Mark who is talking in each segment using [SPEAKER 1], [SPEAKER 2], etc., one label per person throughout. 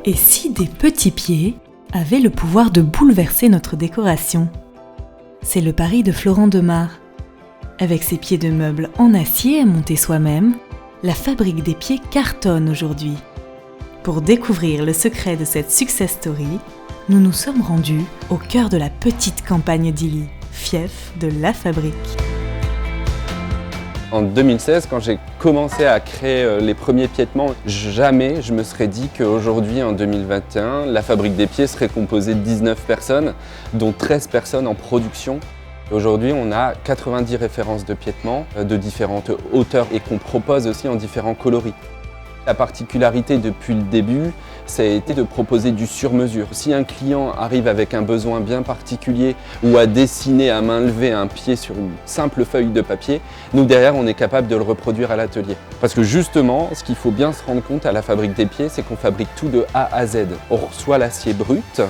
[SPEAKER 1] Et si des petits pieds avaient le pouvoir de bouleverser notre décoration ? C'est le pari de Florent Demar. Avec ses pieds de meubles en acier à monter soi-même, la fabrique des pieds cartonne aujourd'hui. Pour découvrir le secret de cette success story, nous nous sommes rendus au cœur de la petite campagne d'Illy, fief de La Fabrique.
[SPEAKER 2] En 2016, quand j'ai commencé à créer les premiers piétements, jamais je me serais dit qu'aujourd'hui, en 2021, La Fabrique des Pieds serait composée de 19 personnes, dont 13 personnes en production. Aujourd'hui, on a 90 références de piétements de différentes hauteurs et qu'on propose aussi en différents coloris. La particularité depuis le début, ça a été de proposer du sur-mesure. Si un client arrive avec un besoin bien particulier ou à dessiner à main levée un pied sur une simple feuille de papier, nous derrière on est capable de le reproduire à l'atelier. Parce que justement, ce qu'il faut bien se rendre compte à La Fabrique des Pieds, c'est qu'on fabrique tout de A à Z. On reçoit l'acier brut,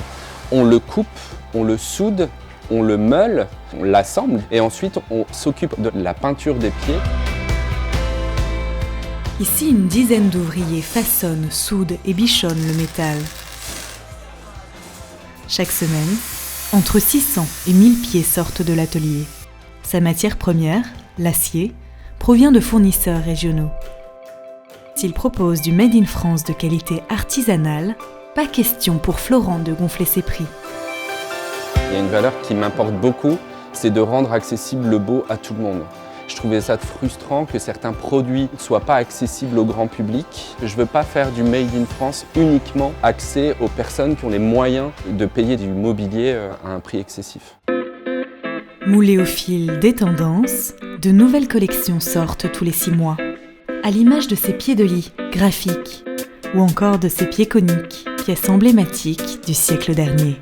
[SPEAKER 2] on le coupe, on le soude, on le meule, on l'assemble et ensuite on s'occupe de la peinture des pieds.
[SPEAKER 1] Ici, une dizaine d'ouvriers façonnent, soudent et bichonnent le métal. Chaque semaine, entre 600 et 1000 pieds sortent de l'atelier. Sa matière première, l'acier, provient de fournisseurs régionaux. S'il propose du Made in France de qualité artisanale, pas question pour Florent de gonfler ses prix.
[SPEAKER 2] Il y a une valeur qui m'importe beaucoup, c'est de rendre accessible le beau à tout le monde. Je trouvais ça frustrant que certains produits ne soient pas accessibles au grand public. Je ne veux pas faire du Made in France uniquement axé aux personnes qui ont les moyens de payer du mobilier à un prix excessif.
[SPEAKER 1] Moulés au fil des tendances, de nouvelles collections sortent tous les 6 mois. À l'image de ces pieds de lit graphiques ou encore de ces pieds coniques, pièces emblématiques du siècle dernier.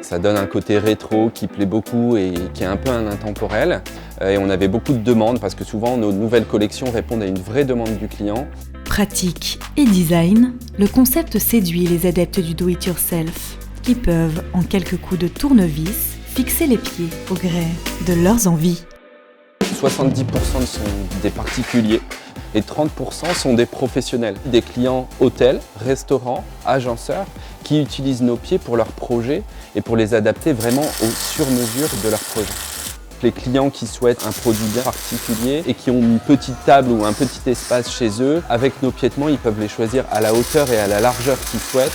[SPEAKER 2] Ça donne un côté rétro qui plaît beaucoup et qui est un peu un intemporel. Et on avait beaucoup de demandes parce que souvent nos nouvelles collections répondent à une vraie demande du client.
[SPEAKER 1] Pratique et design, le concept séduit les adeptes du do-it-yourself qui peuvent, en quelques coups de tournevis, fixer les pieds au gré de leurs envies.
[SPEAKER 2] 70% sont des particuliers et 30% sont des professionnels, des clients hôtels, restaurants, agenceurs qui utilisent nos pieds pour leurs projets et pour les adapter vraiment aux sur-mesure de leurs projets. Les clients qui souhaitent un produit bien particulier et qui ont une petite table ou un petit espace chez eux, avec nos piétements, ils peuvent les choisir à la hauteur et à la largeur qu'ils souhaitent.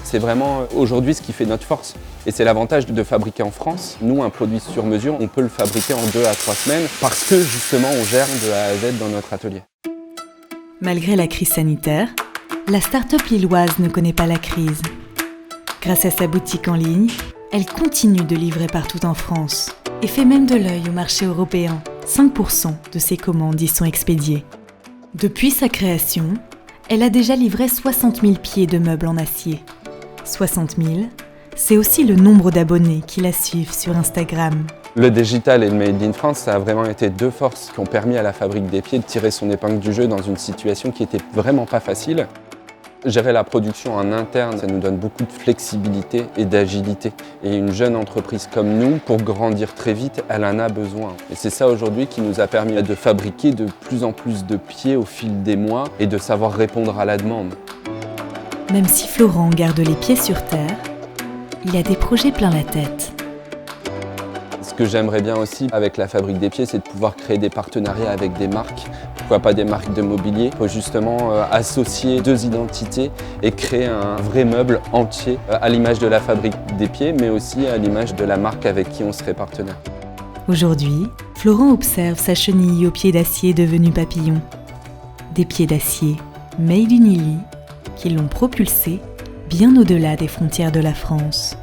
[SPEAKER 2] C'est vraiment aujourd'hui ce qui fait notre force. Et c'est l'avantage de fabriquer en France. Nous, un produit sur mesure, on peut le fabriquer en 2 à 3 semaines parce que justement, on gère de A à Z dans notre atelier.
[SPEAKER 1] Malgré la crise sanitaire, la start-up lilloise ne connaît pas la crise. Grâce à sa boutique en ligne, elle continue de livrer partout en France et fait même de l'œil au marché européen. 5% de ses commandes y sont expédiées. Depuis sa création, elle a déjà livré 60 000 pieds de meubles en acier. 60 000, c'est aussi le nombre d'abonnés qui la suivent sur Instagram.
[SPEAKER 2] Le digital et le Made in France, ça a vraiment été 2 forces qui ont permis à La Fabrique des Pieds de tirer son épingle du jeu dans une situation qui était vraiment pas facile. Gérer la production en interne, ça nous donne beaucoup de flexibilité et d'agilité. Et une jeune entreprise comme nous, pour grandir très vite, elle en a besoin. Et c'est ça aujourd'hui qui nous a permis de fabriquer de plus en plus de pieds au fil des mois et de savoir répondre à la demande.
[SPEAKER 1] Même si Florent garde les pieds sur terre, il a des projets plein la tête.
[SPEAKER 2] Ce que j'aimerais bien aussi avec La Fabrique des Pieds, c'est de pouvoir créer des partenariats avec des marques. Pourquoi pas des marques de mobilier? Il faut justement associer 2 identités et créer un vrai meuble entier à l'image de La Fabrique des Pieds, mais aussi à l'image de la marque avec qui on serait partenaire.
[SPEAKER 1] Aujourd'hui, Florent observe sa chenille aux pieds d'acier devenus papillons. Des pieds d'acier made in Illy qui l'ont propulsé bien au-delà des frontières de la France.